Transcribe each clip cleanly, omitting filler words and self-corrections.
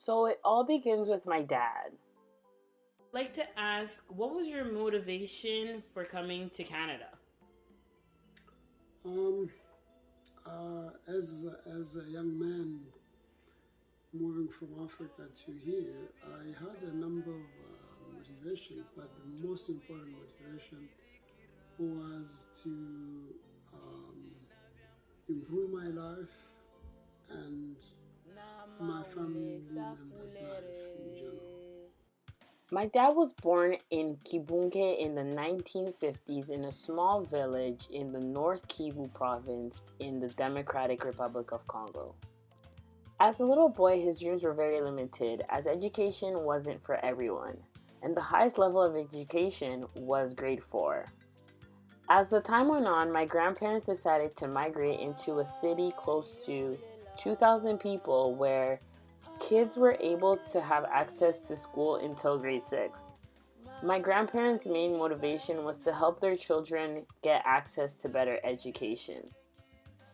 So it all begins with my dad. I'd like to ask, what was your motivation for coming to Canada? Um, as a young man moving from Africa to here, I had a number of motivations, but the most important motivation was to um, improve my life and my family members' life in general. My dad was born in Kibunge in the 1950s in a small village in the North Kivu province in the Democratic Republic of Congo. As a little boy, his dreams were very limited as education wasn't for everyone, and the highest level of education was grade 4. As the time went on, my grandparents decided to migrate into a city close to 2,000 people where kids were able to have access to school until grade 6. My grandparents' main motivation was to help their children get access to better education.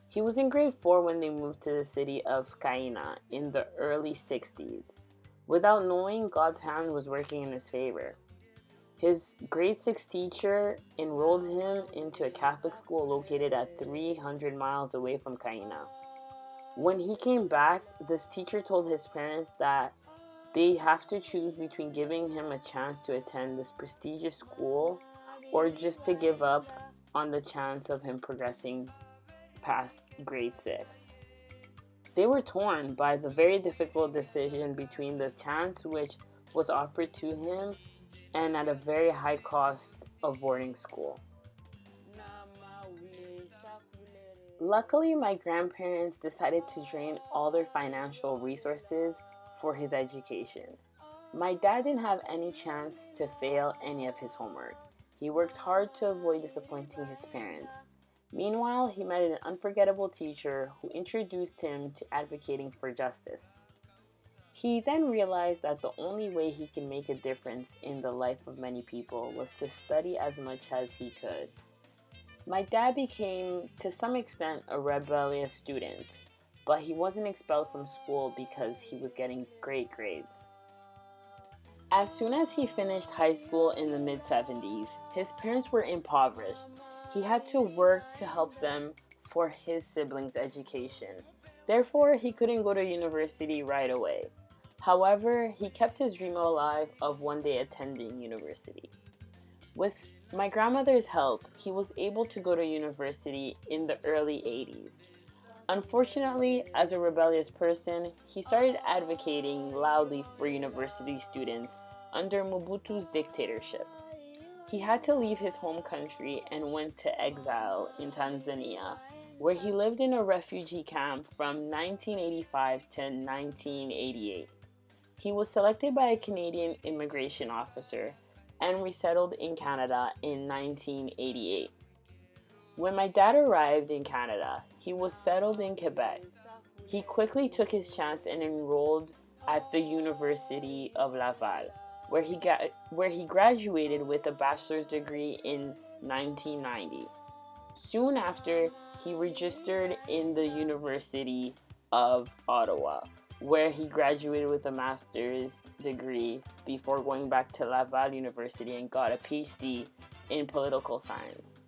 He was in grade 4 when they moved to the city of Kaina in the early 60s. Without knowing, God's hand was working in his favor. His grade 6 teacher enrolled him into a Catholic school located at 300 miles away from Kaina. When he came back, this teacher told his parents that they have to choose between giving him a chance to attend this prestigious school or just to give up on the chance of him progressing past grade 6. They were torn by the very difficult decision between the chance which was offered to him and at a very high cost of boarding school. Luckily, my grandparents decided to drain all their financial resources for his education. My dad didn't have any chance to fail any of his homework. He worked hard to avoid disappointing his parents. Meanwhile, he met an unforgettable teacher who introduced him to advocating for justice. He then realized that the only way he can make a difference in the life of many people was to study as much as he could. My dad became, to some extent, a rebellious student, but he wasn't expelled from school because he was getting great grades. As soon as he finished high school in the mid-70s, his parents were impoverished. He had to work to help them for his siblings' education. Therefore, he couldn't go to university right away. However, he kept his dream alive of one day attending university. With my grandmother's help, he was able to go to university in the early 80s. Unfortunately, as a rebellious person, he started advocating loudly for university students under Mobutu's dictatorship. He had to leave his home country and went to exile in Tanzania, where he lived in a refugee camp from 1985 to 1988. He was selected by a Canadian immigration officer and resettled in Canada in 1988. When my dad arrived in Canada, he was settled in Quebec. He quickly took his chance and enrolled at the University of Laval, where he graduated with a bachelor's degree in 1990. Soon after, he registered in the University of Ottawa, where he graduated with a master's degree before going back to Laval University and got a PhD in political science.